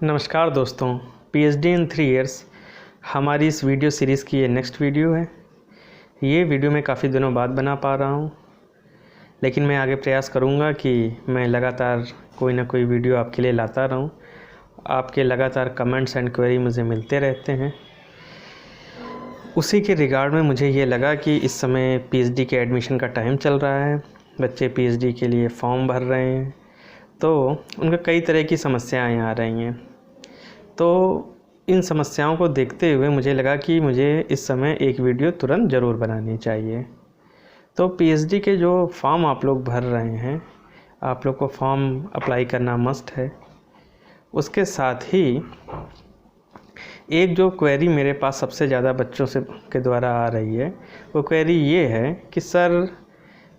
नमस्कार दोस्तों, PhD in 3 years हमारी इस वीडियो सीरीज़ की ये नेक्स्ट वीडियो है। ये वीडियो मैं काफ़ी दिनों बाद बना पा रहा हूँ, लेकिन मैं आगे प्रयास करूँगा कि मैं लगातार कोई ना कोई वीडियो आपके लिए लाता रहूँ। आपके लगातार कमेंट्स एंड क्वेरी मुझे मिलते रहते हैं। उसी के रिगार्ड में मुझे ये लगा कि इस समय पीएचडी के एडमिशन का टाइम चल रहा है, बच्चे पीएचडी के लिए फॉर्म भर रहे हैं, तो उनका कई तरह की समस्याएं आ रही हैं। तो इन समस्याओं को देखते हुए मुझे लगा कि मुझे इस समय एक वीडियो तुरंत ज़रूर बनानी चाहिए। तो पीएचडी के जो फॉर्म आप लोग भर रहे हैं, आप लोग को फॉर्म अप्लाई करना मस्ट है। उसके साथ ही एक जो क्वेरी मेरे पास सबसे ज़्यादा बच्चों से के द्वारा आ रही है, वो क्वेरी ये है कि सर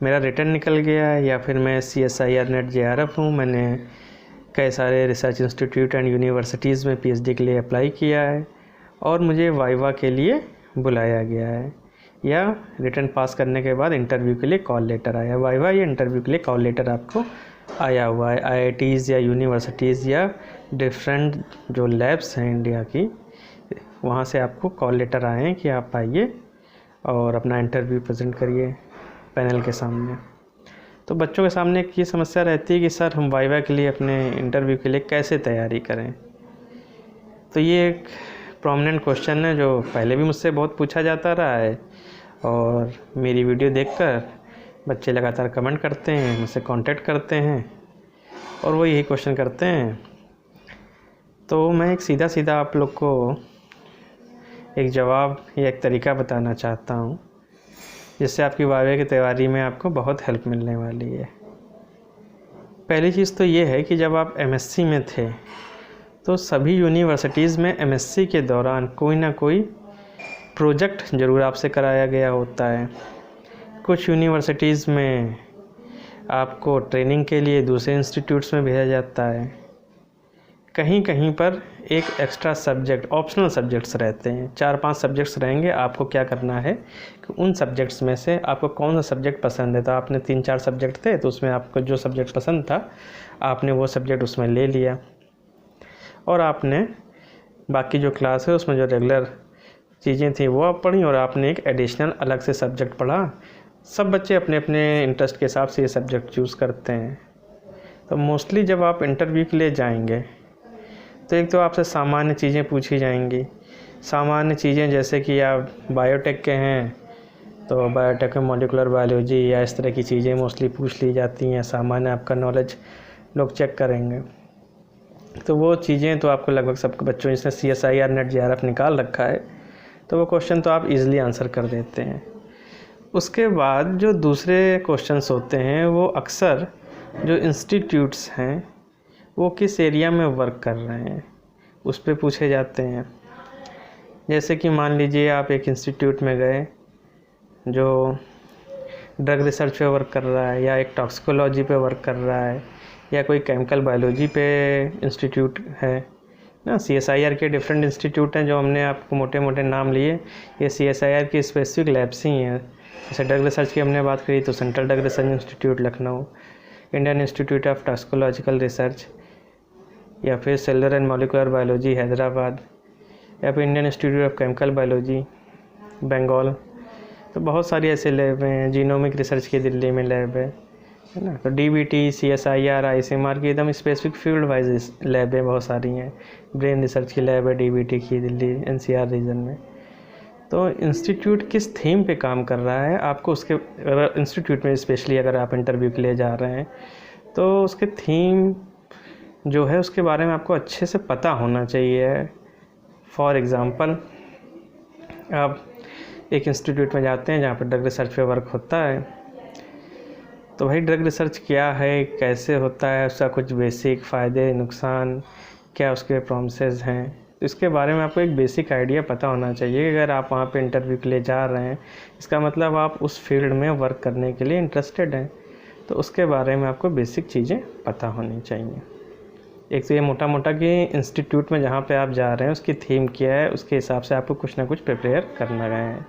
मेरा रिटर्न निकल गया है या फिर मैं CSIR नेट JRF हूँ, मैंने कई सारे रिसर्च इंस्टीट्यूट एंड यूनिवर्सिटीज़ में पीएचडी के लिए अप्लाई किया है और मुझे वाइवा के लिए बुलाया गया है, या रिटर्न पास करने के बाद इंटरव्यू के लिए कॉल लेटर आया। वाइवा या इंटरव्यू के लिए कॉल लेटर आपको आया हुआ है। IITs या यूनिवर्सिटीज़ या डिफरेंट जो लैब्स हैं इंडिया की, वहाँ से आपको कॉल लेटर आए हैं कि आप आइए और अपना इंटरव्यू प्रेजेंट करिए पैनल के सामने। तो बच्चों के सामने एक ये समस्या रहती है कि सर हम वाइवा के लिए अपने इंटरव्यू के लिए कैसे तैयारी करें। तो ये एक प्रोमिनेंट क्वेश्चन है जो पहले भी मुझसे बहुत पूछा जाता रहा है, और मेरी वीडियो देखकर बच्चे लगातार कमेंट करते हैं, मुझसे कांटेक्ट करते हैं और वो यही क्वेश्चन करते हैं। तो मैं एक सीधा आप लोग को एक जवाब या एक तरीका बताना चाहता हूँ, जिससे आपकी वाइवा की तैयारी में आपको बहुत हेल्प मिलने वाली है। पहली चीज़ तो ये है कि जब आप MSc में थे तो सभी यूनिवर्सिटीज़ में MSc के दौरान कोई ना कोई प्रोजेक्ट ज़रूर आपसे कराया गया होता है। कुछ यूनिवर्सिटीज़ में आपको ट्रेनिंग के लिए दूसरे इंस्टीट्यूट्स में भेजा जाता है। कहीं कहीं पर एक एक्स्ट्रा सब्जेक्ट, ऑप्शनल सब्जेक्ट्स रहते हैं, 4-5 सब्जेक्ट्स रहेंगे। आपको क्या करना है कि उन सब्जेक्ट्स में से आपको कौन सा सब्जेक्ट पसंद है। तो आपने 3-4 सब्जेक्ट थे, तो उसमें आपको जो सब्जेक्ट पसंद था आपने वो सब्जेक्ट उसमें ले लिया, और आपने बाकी जो क्लास है उसमें जो रेगुलर चीज़ें थी वो आप पढ़ी, और आपने एक एडिशनल अलग से सब्जेक्ट पढ़ा। सब बच्चे अपने अपने इंटरेस्ट के हिसाब से ये सब्जेक्ट चूज़ करते हैं। तो मोस्टली जब आप इंटरव्यू के लिए जाएंगे तो एक तो आपसे सामान्य चीज़ें पूछी जाएंगी। सामान्य चीज़ें जैसे कि आप बायोटेक के हैं तो बायोटेक में मॉलिक्यूलर बायोलॉजी या इस तरह की चीज़ें मोस्टली पूछ ली जाती हैं। सामान्य आपका नॉलेज लोग चेक करेंगे। तो वो चीज़ें तो आपको लगभग सब बच्चों, जिसने CSIR नेट JRF निकाल रखा है, तो वो क्वेश्चन तो आप इजीली आंसर कर देते हैं। उसके बाद जो दूसरे क्वेश्चंस होते हैं वो अक्सर जो इंस्टीट्यूट्स हैं वो किस एरिया में वर्क कर रहे हैं उस पे पूछे जाते हैं। जैसे कि मान लीजिए आप एक इंस्टीट्यूट में गए जो ड्रग रिसर्च पे वर्क कर रहा है, या एक टॉक्सिकोलॉजी पे वर्क कर रहा है, या कोई केमिकल बायोलॉजी पे इंस्टीट्यूट है ना। CSIR के डिफरेंट इंस्टीट्यूट हैं जो हमने आपको मोटे मोटे नाम लिए। ये CSIR की स्पेसिफिक लैब्स ही हैं। जैसे ड्रग रिसर्च की हमने बात करी तो central drug research institute Lucknow, Indian institute of toxicological research, या फिर cellular and molecular biology Hyderabad, या फिर Indian institute of chemical biology Bengal. तो बहुत सारी ऐसे लैब हैं। जीनोमिक रिसर्च की दिल्ली में लैब है ना। तो DBT, CSIR, ICMR की एकदम स्पेसिफिक फील्ड वाइज लैबें बहुत सारी हैं। ब्रेन रिसर्च की लैब है DBT की दिल्ली NCR रीजन में। तो इंस्टीट्यूट किस थीम पे काम कर रहा है आपको उसके, अगर इंस्टीट्यूट में स्पेशली अगर आप इंटरव्यू के लिए जा रहे हैं तो उसके थीम जो है उसके बारे में आपको अच्छे से पता होना चाहिए। फॉर एग्ज़ाम्पल, आप एक इंस्टीट्यूट में जाते हैं जहाँ पर ड्रग रिसर्च पे वर्क होता है, तो भाई ड्रग रिसर्च क्या है, कैसे होता है, उसका कुछ बेसिक फ़ायदे नुकसान क्या उसके प्रॉमिसेस हैं, तो इसके बारे में आपको एक बेसिक आइडिया पता होना चाहिए। अगर आप वहाँ पे इंटरव्यू के लिए जा रहे हैं, इसका मतलब आप उस फील्ड में वर्क करने के लिए इंटरेस्टेड हैं, तो उसके बारे में आपको बेसिक चीज़ें पता होनी चाहिए। एक तो ये मोटा मोटा कि इंस्टीट्यूट में जहाँ पे आप जा रहे हैं उसकी थीम क्या है, उसके हिसाब से आपको कुछ ना कुछ प्रिपेयर करना है।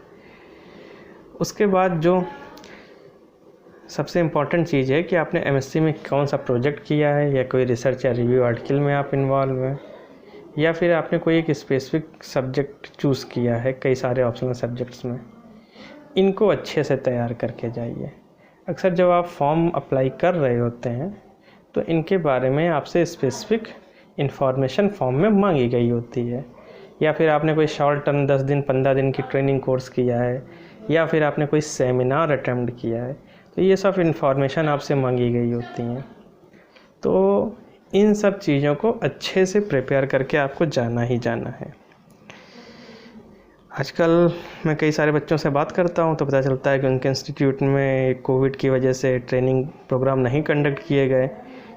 उसके बाद जो सबसे इम्पॉर्टेंट चीज़ है कि आपने MSc में कौन सा प्रोजेक्ट किया है, या कोई रिसर्च या रिव्यू आर्टिकल में आप इन्वॉल्व हैं, या फिर आपने कोई एक स्पेसिफिक सब्जेक्ट चूज़ किया है कई सारे ऑप्शनल सब्जेक्ट्स में, इनको अच्छे से तैयार करके जाइए। अक्सर जब आप फॉर्म अप्लाई कर रहे होते हैं तो इनके बारे में आपसे स्पेसिफिक इन्फॉर्मेशन फॉर्म में मांगी गई होती है, या फिर आपने कोई शॉर्ट टर्म 10 दिन 15 दिन की ट्रेनिंग कोर्स किया है, या फिर आपने कोई सेमिनार अटेम्प्ट किया है, तो ये सब इन्फॉर्मेशन आपसे मांगी गई होती हैं। तो इन सब चीज़ों को अच्छे से प्रिपेयर करके आपको जाना ही जाना है। आजकल मैं कई सारे बच्चों से बात करता हूँ तो पता चलता है कि उनके इंस्टीट्यूट में कोविड की वजह से ट्रेनिंग प्रोग्राम नहीं कंडक्ट किए गए,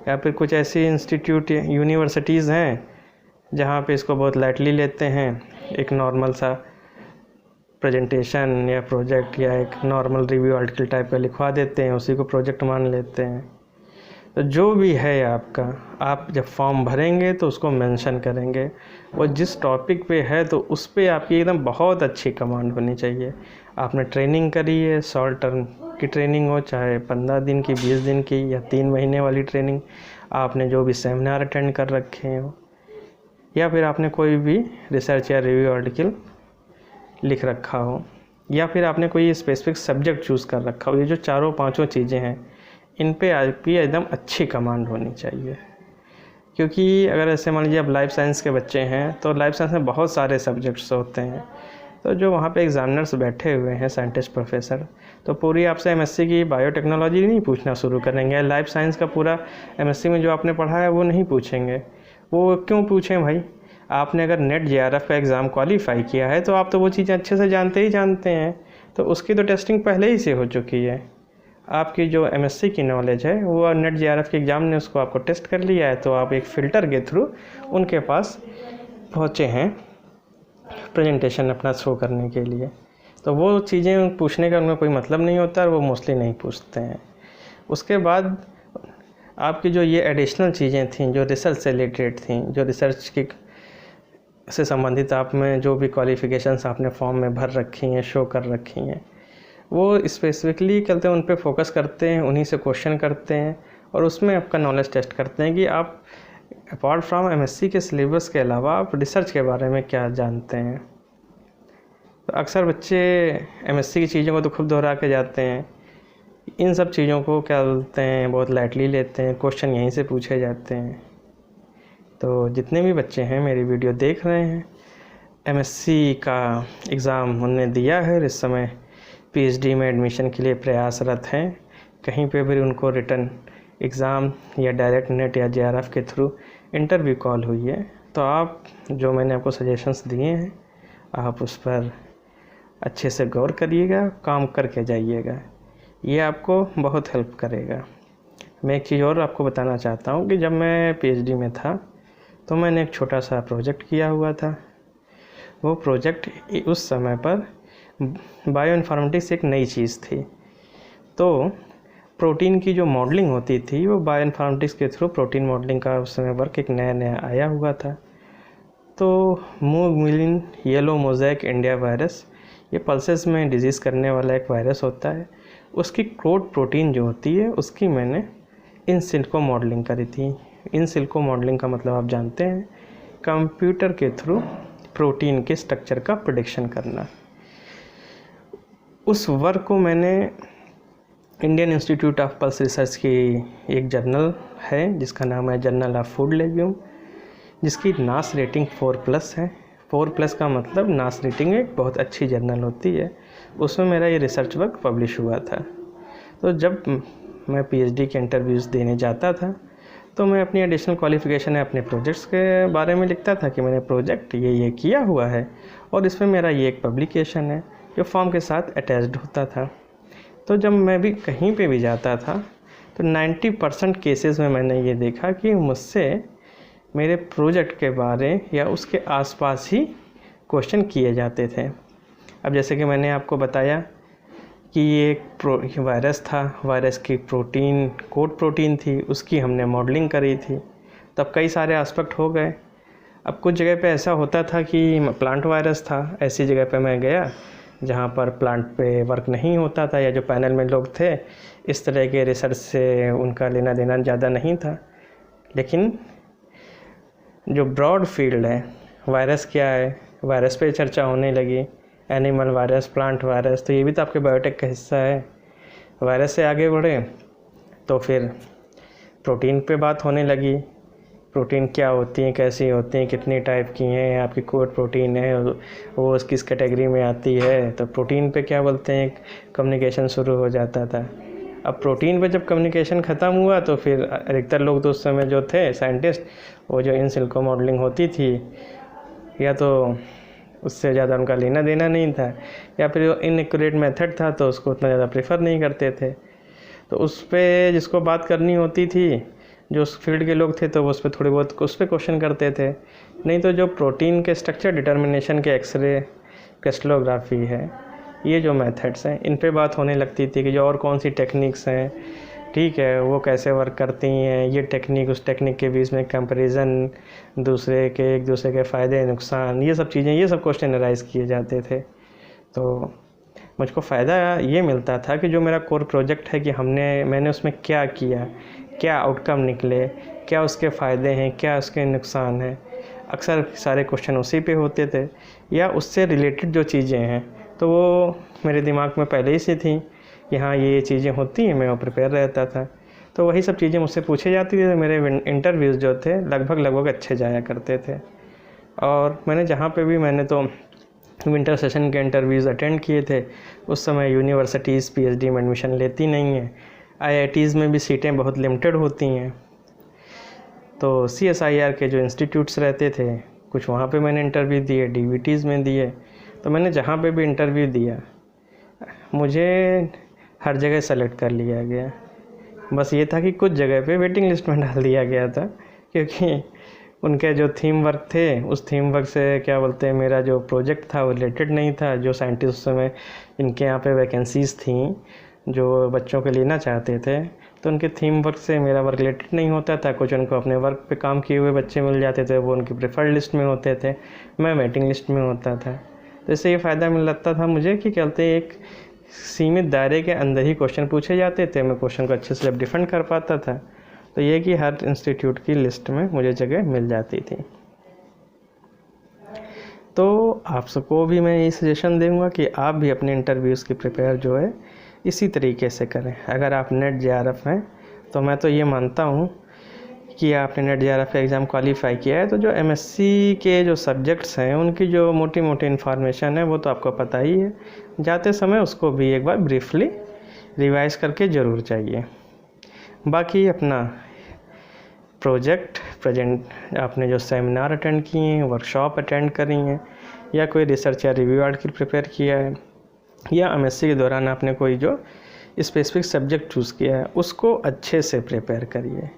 या फिर कुछ ऐसी इंस्टीट्यूट यूनिवर्सिटीज़ हैं जहाँ पे इसको बहुत लाइटली लेते हैं। एक नॉर्मल सा प्रेजेंटेशन या प्रोजेक्ट या एक नॉर्मल रिव्यू आर्टिकल टाइप का लिखवा देते हैं, उसी को प्रोजेक्ट मान लेते हैं। तो जो भी है आपका, आप जब फॉर्म भरेंगे तो उसको मेंशन करेंगे, और जिस टॉपिक पे है तो उस पे आपकी एकदम बहुत अच्छी कमांड होनी चाहिए। आपने ट्रेनिंग करी है, शॉर्ट टर्म की ट्रेनिंग हो, चाहे 15 दिन की, 20 दिन की या 3 महीने वाली ट्रेनिंग, आपने जो भी सेमिनार अटेंड कर रखे हो, या फिर आपने कोई भी रिसर्च या रिव्यू आर्टिकल लिख रखा हो, या फिर आपने कोई स्पेसिफिक सब्जेक्ट चूज़ कर रखा हो, ये जो चारों पांचों चीज़ें हैं, इन पे आपकी एकदम अच्छी कमांड होनी चाहिए। क्योंकि अगर ऐसे मान लीजिए आप लाइफ साइंस के बच्चे हैं तो लाइफ साइंस में बहुत सारे सब्जेक्ट्स होते हैं, तो जो वहाँ पे एग्जामिनर्स बैठे हुए हैं, साइंटिस्ट प्रोफेसर, तो पूरी आपसे एमएससी की बायोटेक्नोलॉजी नहीं पूछना शुरू करेंगे। लाइफ साइंस का पूरा एमएससी में जो आपने पढ़ा है वो नहीं पूछेंगे। वो क्यों पूछें भाई? आपने अगर नेट जेआरएफ का एग्ज़ाम क्वालिफाई किया है तो आप तो वो चीज़ें अच्छे से जानते ही जानते हैं, तो उसकी तो टेस्टिंग पहले ही से हो चुकी है। आपकी जो एमएससी की नॉलेज है वो नेट जेआरएफ के एग्ज़ाम ने उसको आपको टेस्ट कर लिया है, तो आप एक फ़िल्टर के थ्रू उनके पास पहुँचे हैं प्रेजेंटेशन अपना शो करने के लिए। तो वो चीज़ें पूछने का उनका कोई मतलब नहीं होता और वो मोस्टली नहीं पूछते हैं। उसके बाद आपकी जो ये एडिशनल चीज़ें थीं जो रिसर्च से रिलेटेड थीं, जो रिसर्च की से संबंधित आप में जो भी क्वालिफ़िकेशंस आपने फॉर्म में भर रखी हैं, शो कर रखी हैं, वो स्पेसिफिकली करते हैं, उन पे फोकस करते हैं, उन्हीं से क्वेश्चन करते हैं और उसमें आपका नॉलेज टेस्ट करते हैं कि आप अपार्ट फ्रॉम एमएससी के सिलेबस के अलावा आप रिसर्च के बारे में क्या जानते हैं। तो अक्सर बच्चे एमएससी की चीज़ों को तो खुद दोहरा के जाते हैं, इन सब चीज़ों को क्या बोलते हैं बहुत लाइटली लेते हैं, क्वेश्चन यहीं से पूछे जाते हैं। तो जितने भी बच्चे हैं मेरी वीडियो देख रहे हैं, एमएससी का एग्ज़ाम उन्होंने दिया है, इस समय पीएचडी में एडमिशन के लिए प्रयासरत हैं, कहीं पे भी उनको रिटन एग्ज़ाम या डायरेक्ट नेट या जेआरएफ के थ्रू इंटरव्यू कॉल हुई है, तो आप जो मैंने आपको सजेशंस दिए हैं आप उस पर अच्छे से गौर करिएगा, काम करके जाइएगा, ये आपको बहुत हेल्प करेगा। मैं एक चीज़ और आपको बताना चाहता हूँ कि जब मैं पीएचडी में था तो मैंने एक छोटा सा प्रोजेक्ट किया हुआ था। वो प्रोजेक्ट उस समय पर बायो इन्फॉर्मेटिक्स एक नई चीज़ थी, तो प्रोटीन की जो मॉडलिंग होती थी वो बायो इन्फॉर्मेटिक्स के थ्रू प्रोटीन मॉडलिंग का उस समय वर्क एक नया नया आया हुआ था। तो मूव मिलिन येलो मोज़ेक इंडिया वायरस, ये पल्सेस में डिजीज़ करने वाला एक वायरस होता है, उसकी कोड प्रोटीन जो होती है उसकी मैंने इन सिल्को मॉडलिंग करी थी। इन सिल्को मॉडलिंग का मतलब आप जानते हैं, कंप्यूटर के थ्रू प्रोटीन के स्ट्रक्चर का प्रेडिक्शन करना। उस वर्क को मैंने Indian institute of pulse research की एक जर्नल है जिसका नाम है जर्नल ऑफ फूड लेग्यूम, जिसकी नास रेटिंग 4+ है। 4+ का मतलब नास रेटिंग एक बहुत अच्छी जर्नल होती है, उसमें मेरा ये रिसर्च वर्क पब्लिश हुआ था। तो जब मैं पीएचडी के इंटरव्यूज़ देने जाता था तो मैं अपनी एडिशनल क्वालिफ़िकेशन है अपने प्रोजेक्ट्स के बारे में लिखता था कि मैंने प्रोजेक्ट ये किया हुआ है और इसमें मेरा ये एक पब्लिकेशन है जो फॉर्म के साथ अटैच्ड होता था। तो जब मैं भी कहीं पे भी जाता था तो 90% केसेस में मैंने ये देखा कि मुझसे मेरे प्रोजेक्ट के बारे या उसके आसपास ही क्वेश्चन किए जाते थे। अब जैसे कि मैंने आपको बताया कि ये एक वायरस था, वायरस की प्रोटीन कोड प्रोटीन थी, उसकी हमने मॉडलिंग करी थी, तब कई सारे एस्पेक्ट हो गए। अब कुछ जगह पे ऐसा होता था कि प्लांट वायरस था, ऐसी जगह पे मैं गया जहाँ पर प्लांट पे वर्क नहीं होता था या जो पैनल में लोग थे इस तरह के रिसर्च से उनका लेना देना ज़्यादा नहीं था। लेकिन जो ब्रॉड फील्ड है, वायरस क्या है, वायरस पे चर्चा होने लगी, एनिमल वायरस, प्लांट वायरस, तो ये भी तो आपके बायोटेक का हिस्सा है। वायरस से आगे बढ़े तो फिर प्रोटीन पे बात होने लगी, प्रोटीन क्या होती हैं, कैसी होती हैं, कितनी टाइप की हैं, आपकी कोड प्रोटीन है वो किस कैटेगरी में आती है। तो प्रोटीन पे क्या बोलते हैं, कम्युनिकेशन शुरू हो जाता था। अब प्रोटीन पे जब कम्युनिकेशन ख़त्म हुआ तो फिर अधिकतर लोग तो उस समय जो थे साइंटिस्ट, वो जो इन सिलिको मॉडलिंग होती थी, या तो उससे ज़्यादा उनका लेना देना नहीं था, या फिर जो इनएक्यूरेट मेथड था तो उसको उतना ज़्यादा प्रेफर नहीं करते थे। तो उस पर जिसको बात करनी होती थी, जो उस फील्ड के लोग थे, तो वो उस पर थोड़ी बहुत उस पर क्वेश्चन करते थे। नहीं तो जो प्रोटीन के स्ट्रक्चर डिटर्मिनेशन के एक्सरे, क्रिस्टलोग्राफी है, ये जो मेथड्स हैं, इन पे बात होने लगती थी कि जो और कौन सी टेक्निक्स हैं, ठीक है, वो कैसे वर्क करती हैं, ये टेक्निक उस टेक्निक के बीच में कंपैरिजन, एक दूसरे के फ़ायदे नुकसान, ये सब चीज़ें, ये सब क्वेश्चन अराइज़ किए जाते थे। तो मुझको फ़ायदा ये मिलता था कि जो मेरा कोर प्रोजेक्ट है कि मैंने उसमें क्या किया, क्या आउटकम निकले, क्या उसके फ़ायदे हैं, क्या उसके नुकसान हैं। अक्सर सारे क्वेश्चन उसी पे होते थे, या उससे रिलेटेड जो चीज़ें हैं तो वो मेरे दिमाग में पहले ही से थी कि हाँ ये चीज़ें होती हैं, मैं वो प्रिपेयर रहता था। तो वही सब चीज़ें मुझसे पूछी जाती थी। मेरे इंटरव्यूज़ जो थे लगभग अच्छे जाया करते थे। और मैंने तो विंटर सेशन के इंटरव्यूज़ अटेंड किए थे। उस समय यूनिवर्सिटीज़ पीएचडी में एडमिशन लेती नहीं हैं, आईआईटीज़ में भी सीटें बहुत लिमिटेड होती हैं। तो सीएसआईआर के जो इंस्टीट्यूट्स रहते थे, कुछ वहाँ पे मैंने इंटरव्यू दिए, डीवीटीज़ में दिए। तो मैंने जहाँ पे भी इंटरव्यू दिया, मुझे हर जगह सेलेक्ट कर लिया गया। बस ये था कि कुछ जगह पे वेटिंग लिस्ट में डाल दिया गया था, क्योंकि उनके जो थीम वर्क थे, उस थीम वर्क से क्या बोलते हैं, मेरा जो प्रोजेक्ट था वो रिलेटेड नहीं था। जो साइंटिस्ट उस समय इनके यहाँ पे वैकेंसीज़ थी जो बच्चों के लेना चाहते थे, तो उनके थीम वर्क से मेरा वर्क रिलेटेड नहीं होता था। कुछ उनको अपने वर्क पे काम किए हुए बच्चे मिल जाते थे, वो उनकी प्रेफर्ड लिस्ट में होते थे, मैं वेटिंग लिस्ट में होता था। तो इससे ये फ़ायदा मिल जाता था मुझे कि कहते एक सीमित दायरे के अंदर ही क्वेश्चन पूछे जाते थे, मैं क्वेश्चन को अच्छे से डिफेंड कर पाता था। तो ये कि हर इंस्टीट्यूट की लिस्ट में मुझे जगह मिल जाती थी। तो आप सबको भी मैं ये सजेशन दूंगा कि आप भी अपने इंटरव्यूज़ की प्रिपेयर जो है इसी तरीके से करें। अगर आप नेट जेआरएफ हैं तो मैं तो ये मानता हूँ कि आपने नेट जेआरएफ का एग्ज़ाम क्वालिफाई किया है, तो जो एमएससी के जो सब्जेक्ट्स हैं उनकी जो मोटी मोटी इन्फॉर्मेशन है वो तो आपको पता ही है। जाते समय उसको भी एक बार ब्रीफली रिवाइज़ करके ज़रूर चाहिए। बाकी अपना प्रेजेंट आपने जो सेमिनार अटेंड किए हैं, वर्कशॉप अटेंड करी हैं, या कोई रिसर्च या रिव्यू आर्टिकल प्रिपेयर किया है, या एमएससी के दौरान आपने कोई जो स्पेसिफिक सब्जेक्ट चूज़ किया है, उसको अच्छे से प्रिपेयर करिए।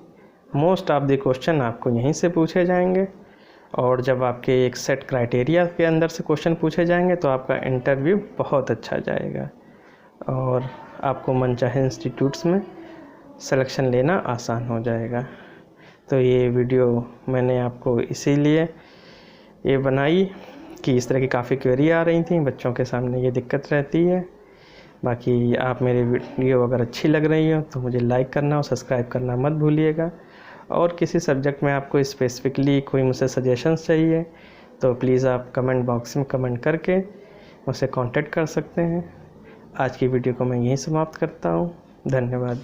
मोस्ट ऑफ द क्वेश्चन आपको यहीं से पूछे जाएंगे, और जब आपके एक सेट क्राइटेरिया के अंदर से क्वेश्चन पूछे जाएंगे तो आपका इंटरव्यू बहुत अच्छा जाएगा और आपको मनचाहे इंस्टीट्यूट्स में सिलेक्शन लेना आसान हो जाएगा। तो ये वीडियो मैंने आपको इसीलिए ये बनाई कि इस तरह की काफ़ी क्वेरी आ रही थी, बच्चों के सामने ये दिक्कत रहती है। बाकी आप मेरी वीडियो अगर अच्छी लग रही हो तो मुझे लाइक करना और सब्सक्राइब करना मत भूलिएगा। और किसी सब्जेक्ट में आपको स्पेसिफिकली कोई मुझसे सजेशंस चाहिए तो प्लीज़ आप कमेंट बॉक्स में कमेंट करके मुझसे कांटेक्ट कर सकते हैं। आज की वीडियो को मैं यहीं समाप्त करता हूँ। धन्यवाद।